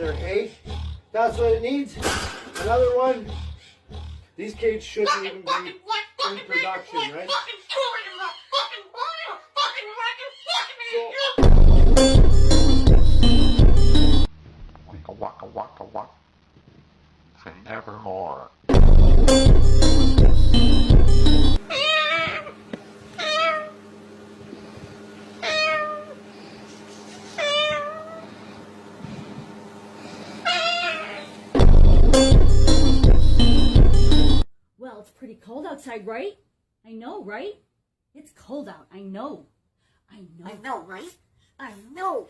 8. That's what it needs. Another one. These cages shouldn't even be in production, right? Waka waka waka. Say nevermore. Well, it's pretty cold outside, right? I know, right? It's cold out. I know. I know, right? I know.